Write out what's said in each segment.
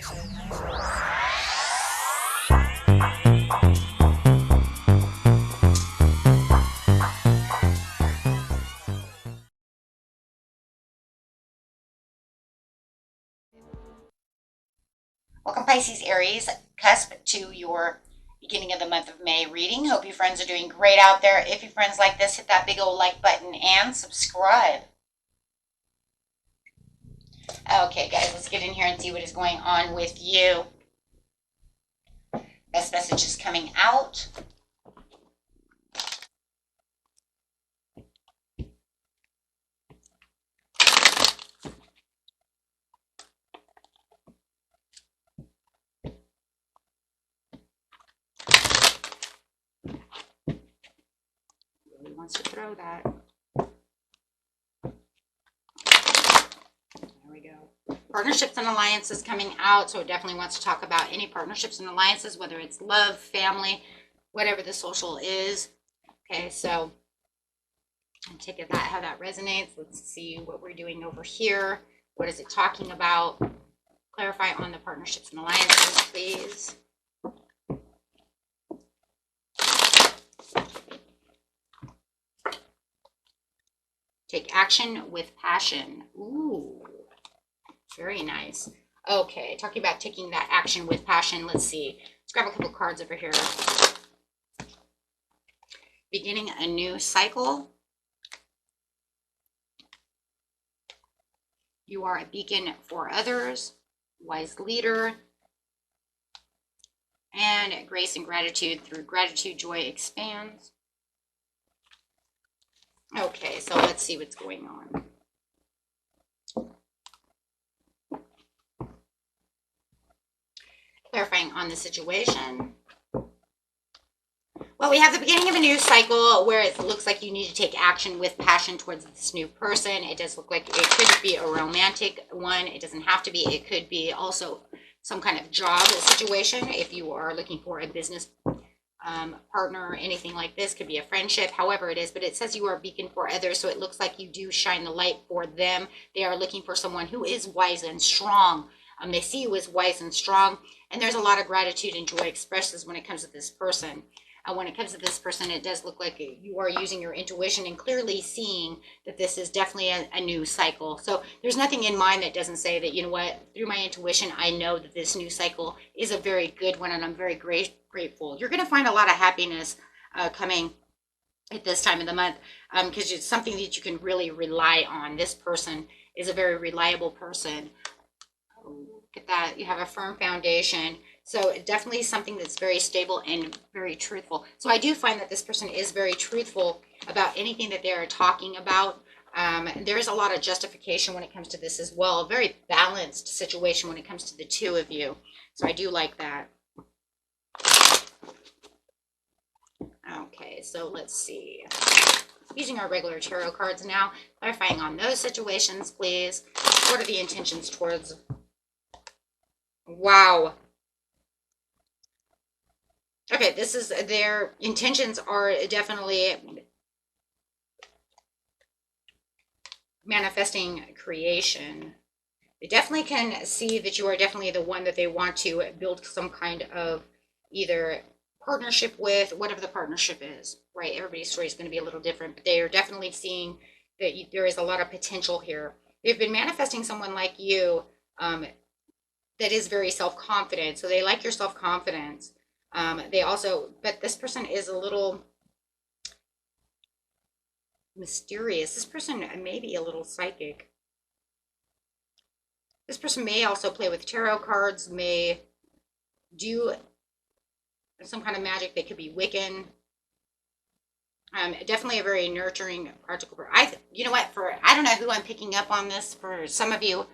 Welcome, Pisces, Aries, Cusp, to your beginning of the month of May reading. Hope you friends are doing great out there. If you friends like this, hit that big old like button and subscribe. Okay, guys, let's get in here and see what is going on with you. Best message is coming out. Really wants to throw that. There we go. Partnerships and alliances coming out. So it definitely wants to talk about any partnerships and alliances, whether it's love, family, whatever the social is. Okay, so and take it that how that resonates. Let's see what we're doing over here. What is it talking about? Clarify on the partnerships and alliances, please. Take action with passion. Ooh, very nice. Okay, talking about taking that action with passion. Let's see. Let's grab a couple cards over here. Beginning a new cycle. You are a beacon for others. Wise leader. And grace and gratitude. Through gratitude, joy expands. Okay, so let's see what's going on. Clarifying on the situation. Well, we have the beginning of a new cycle where it looks like you need to take action with passion towards this new person. It does look like it could be a romantic one. It doesn't have to be. It could be also some kind of job situation if you are looking for a business partner or anything like this. Could be a friendship, however it is, but it says you are a beacon for others, so it looks like you do shine the light for them. They are looking for someone who is wise and strong. They see you as wise and strong, and there's a lot of gratitude and joy expresses when it comes to this person. When it comes to this person, it does look like you are using your intuition and clearly seeing that this is definitely a new cycle. So there's nothing in mind that doesn't say that, you know what, through my intuition, I know that this new cycle is a very good one, and I'm very grateful. You're going to find a lot of happiness coming at this time of the month because it's something that you can really rely on. This person is a very reliable person. Oh, look at that. You have a firm foundation. So it definitely is something that's very stable and very truthful. So I do find that this person is very truthful about anything that they're talking about. There's a lot of justification when it comes to this as well. A very balanced situation when it comes to the two of you. So I do like that. Okay, so let's see. Using our regular tarot cards now, clarifying on those situations, please. What are the intentions towards? Wow. Okay, this is their intentions are definitely manifesting creation. They definitely can see that you are definitely the one that they want to build some kind of either partnership with, whatever the partnership is, right? Everybody's story is going to be a little different, but they are definitely seeing that there is a lot of potential here. They've been manifesting someone like you that is very self-confident. So they like your self-confidence. They also, but this person is a little mysterious. This person may be a little psychic. This person may also play with tarot cards, may do some kind of magic. They could be Wiccan. Definitely a very nurturing, practical. You know what? I don't know who I'm picking up on this. For some of you,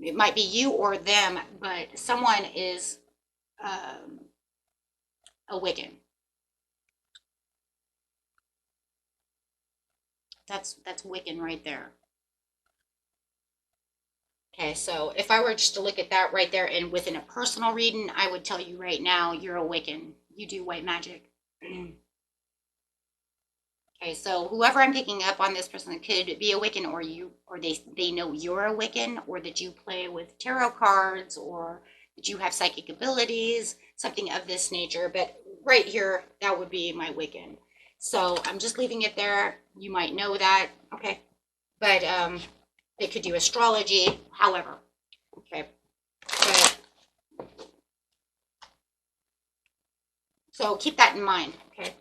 it might be you or them, but someone is a Wiccan. That's Wiccan right there. Okay, so if I were just to look at that right there and within a personal reading, I would tell you right now, you're a Wiccan. You do white magic. Okay, so whoever I'm picking up on this person could be a Wiccan, or they know you're a Wiccan, or that you play with tarot cards, or Did you have psychic abilities? Something of this nature. But right here, that would be my Wiccan. So I'm just leaving it there. You might know that. Okay. But they could do astrology, however. Okay. But, so keep that in mind. Okay.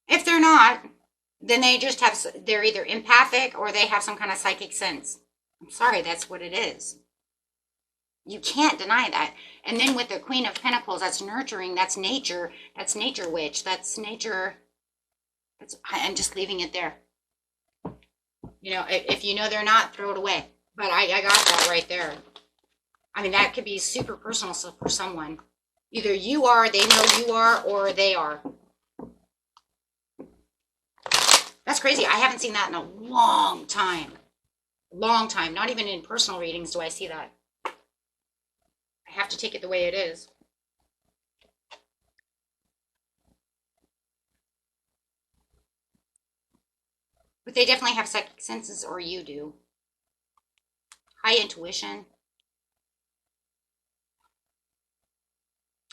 If they're not, then they just have, they're either empathic or they have some kind of psychic sense. I'm sorry, that's what it is. You can't deny that. And then with the Queen of Pentacles, that's nurturing, that's nature witch, that's nature. I'm just leaving it there. You know, if you know they're not, throw it away. But I got that right there. I mean, that could be super personal for someone. Either you are, they know you are, or they are. That's crazy. I haven't seen that in a long time. Long time. Not even in personal readings do I see that. I have to take it the way it is. But they definitely have psychic senses, or you do. High intuition.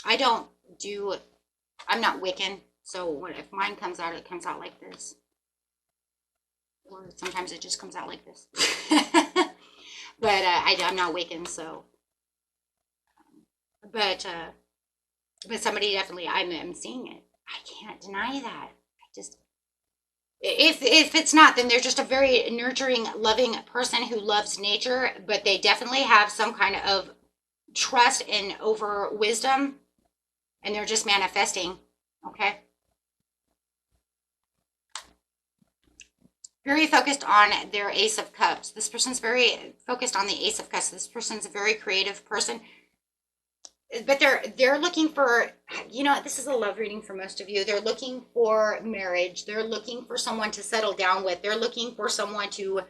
I'm not Wiccan, so if mine comes out, it comes out like this. Or sometimes it just comes out like this. But I'm not Wiccan, so. But somebody definitely, I'm seeing it. I can't deny that. If it's not, then they're just a very nurturing, loving person who loves nature, but they definitely have some kind of trust and over wisdom, and they're just manifesting. Okay. Very focused on their Ace of Cups. This person's very focused on the Ace of Cups. This person's a very creative person. But they're looking for, you know, this is a love reading for most of you. They're looking for marriage. They're looking for someone to settle down with. They're looking for someone to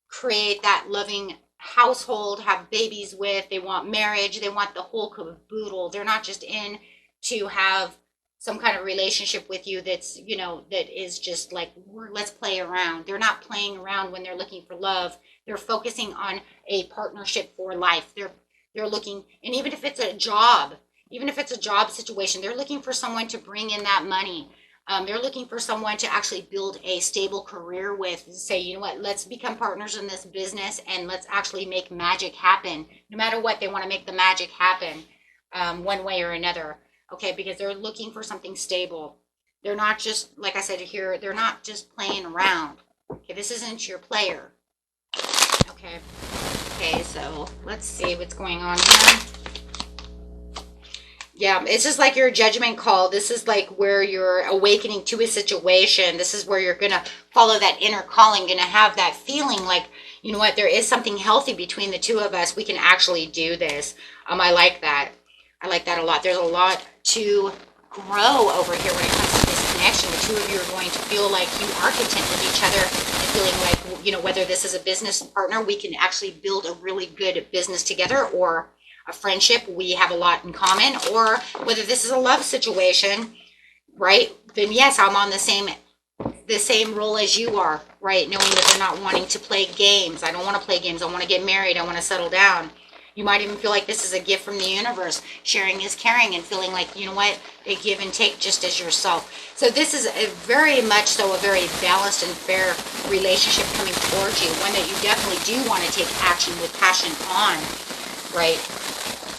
create that loving household, have babies with. They want marriage. They want the whole caboodle. They're not just in to have some kind of relationship with you that's, you know, that is just like, let's play around. They're not playing around when they're looking for love. They're focusing on a partnership for life. They're looking, and even if it's a job situation, they're looking for someone to bring in that money. They're looking for someone to actually build a stable career with, say, you know what, let's become partners in this business and let's actually make magic happen. No matter what, they want to make the magic happen one way or another. Okay, because they're looking for something stable. They're not just, like I said here, they're not just playing around. Okay, this isn't your player. Okay. Okay, so let's see what's going on here. Yeah, it's just like your judgment call. This is like where you're awakening to a situation. This is where you're going to follow that inner calling, going to have that feeling like, you know what, there is something healthy between the two of us. We can actually do this. I like that. I like that a lot. There's a lot to grow over here when it comes to this connection. The two of you are going to feel like you are content with each other and feeling like, you know, whether this is a business partner, we can actually build a really good business together, or a friendship, we have a lot in common, or whether this is a love situation, right? Then yes, I'm on the same role as you are, right? Knowing that they're not wanting to play games. I don't want to play games. I want to get married. I want to settle down. You might even feel like this is a gift from the universe. Sharing is caring, and feeling like, you know what, they give and take just as yourself. So this is a very much so a very balanced and fair relationship coming towards you. One that you definitely do want to take action with passion on, right?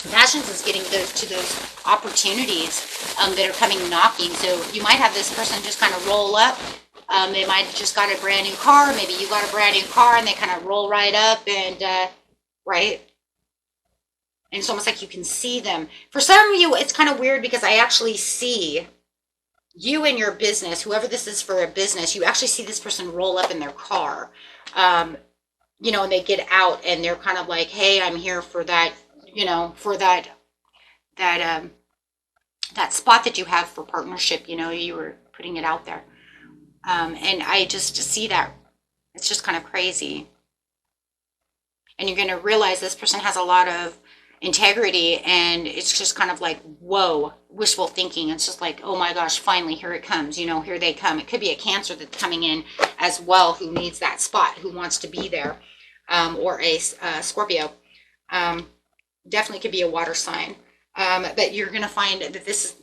Passions is getting to those opportunities that are coming knocking. So you might have this person just kind of roll up. They might have just got a brand new car. Maybe you got a brand new car, and they kind of roll right up, and right? And it's almost like you can see them. For some of you, it's kind of weird because I actually see you in your business, whoever this is for a business, you actually see this person roll up in their car. You know, and they get out and they're kind of like, hey, I'm here for that, you know, for that spot that you have for partnership. You know, you were putting it out there. And I just see that. It's just kind of crazy. And you're going to realize this person has a lot of integrity, and it's just kind of like, whoa, wishful thinking. It's just like, oh my gosh, finally, here it comes. You know, here they come. It could be a Cancer that's coming in as well, who needs that spot, who wants to be there. or a Scorpio. Definitely could be a water sign. But you're going to find that this,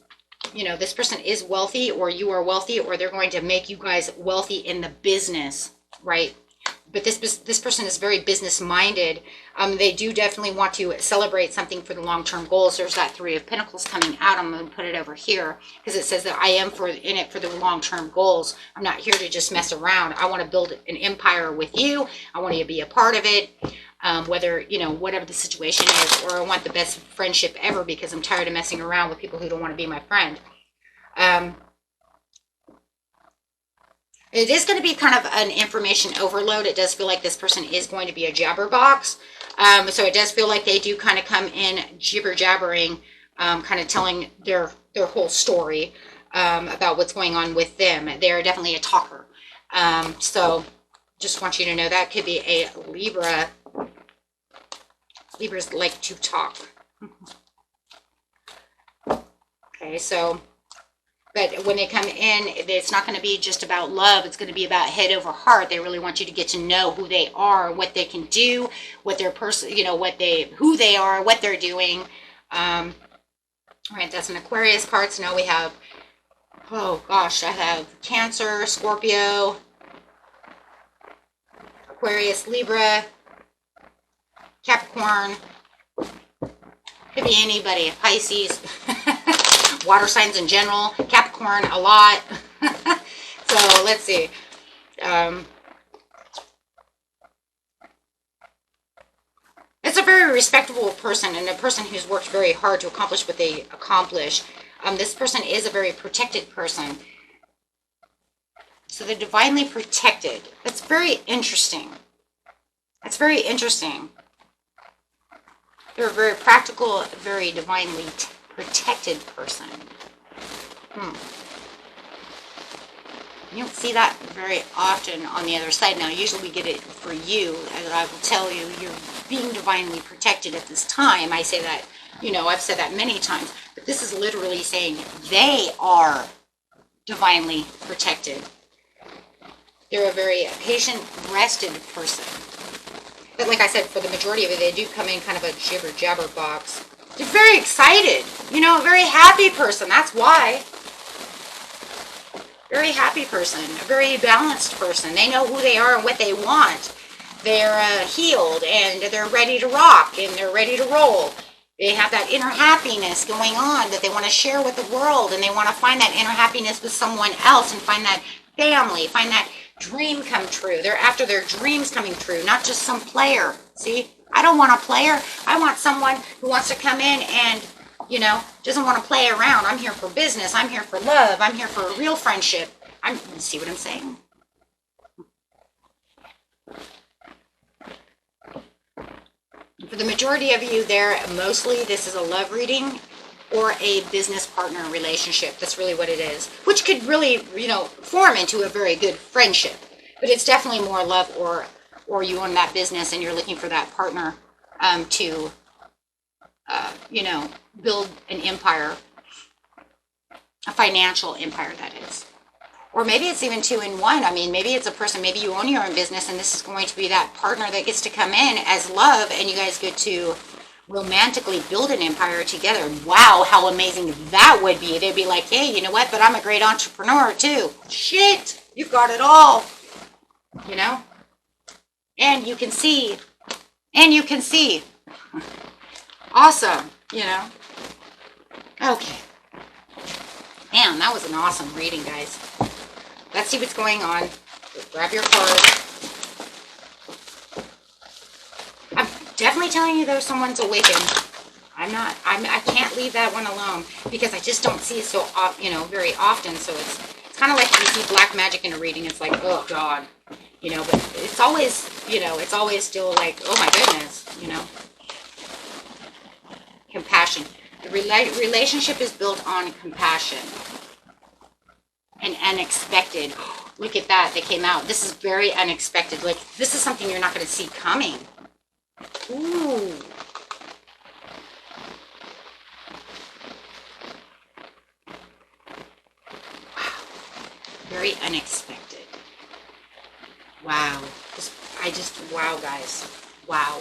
this person is wealthy, or you are wealthy, or they're going to make you guys wealthy in the business, right? But this person is very business minded. They do definitely want to celebrate something for the long-term goals. There's that Three of Pentacles coming out. I'm going to put it over here because it says that I am in it for the long-term goals. I'm not here to just mess around. I want to build an empire with you. I want you to be a part of it. Whether, whatever the situation is, or I want the best friendship ever because I'm tired of messing around with people who don't want to be my friend. It is going to be kind of an information overload. It does feel like this person is going to be a jabberbox. So it does feel like they do kind of come in jibber-jabbering, kind of telling their whole story about what's going on with them. They're definitely a talker. So just want you to know that could be a Libra. Libras like to talk. Okay, so... But when they come in, it's not going to be just about love. It's going to be about head over heart. They really want you to get to know who they are, what they can do, what their person, who they are, what they're doing. All right, that's an Aquarius card. So now we have, oh gosh, I have Cancer, Scorpio, Aquarius, Libra, Capricorn. Could be anybody, Pisces. Water signs in general, Capricorn a lot. So let's see. It's a very respectable person, and a person who's worked very hard to accomplish what they accomplish. This person is a very protected person. So they're divinely protected. That's very interesting. That's very interesting. They're a very practical, very divinely protected person. You don't see that very often on the other side. Now, usually we get it for you, and I will tell you, you're being divinely protected at this time. I say that, I've said that many times, but this is literally saying they are divinely protected. They're a very patient, rested person. But like I said, for the majority of it, they do come in kind of a jibber-jabber box. They're very excited, a very happy person. That's why. Very happy person, a very balanced person. They know who they are and what they want. They're healed, and they're ready to rock, and they're ready to roll. They have that inner happiness going on that they want to share with the world, and they want to find that inner happiness with someone else and find that family, find that dream come true. They're after their dreams coming true, not just some player. See? I don't want a player. I want someone who wants to come in and, doesn't want to play around. I'm here for business. I'm here for love. I'm here for a real friendship. See what I'm saying? For the majority of you there, mostly this is a love reading or a business partner relationship. That's really what it is. Which could really, form into a very good friendship. But it's definitely more love, or you own that business and you're looking for that partner to, build an empire, a financial empire, that is. Or maybe it's even 2 in 1. I mean, maybe it's a person, maybe you own your own business, and this is going to be that partner that gets to come in as love, and you guys get to romantically build an empire together. Wow, how amazing that would be. They'd be like, hey, you know what, but I'm a great entrepreneur too. Shit, you've got it all, And you can see. Awesome, Okay. Man, that was an awesome reading, guys. Let's see what's going on. Grab your card. I'm definitely telling you, though, someone's awakened. I can't leave that one alone because I just don't see it so, very often. So it's kind of like you see black magic in a reading. It's like, oh, God. But it's always, it's always still like, oh, my goodness, Compassion. The relationship is built on compassion and unexpected. Look at that. They came out. This is very unexpected. Like, this is something you're not going to see coming. Ooh. Wow. Very unexpected. Wow. I wow, guys. Wow.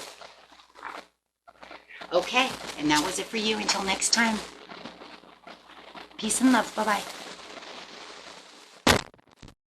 Okay, and that was it for you. Until next time. Peace and love. Bye-bye.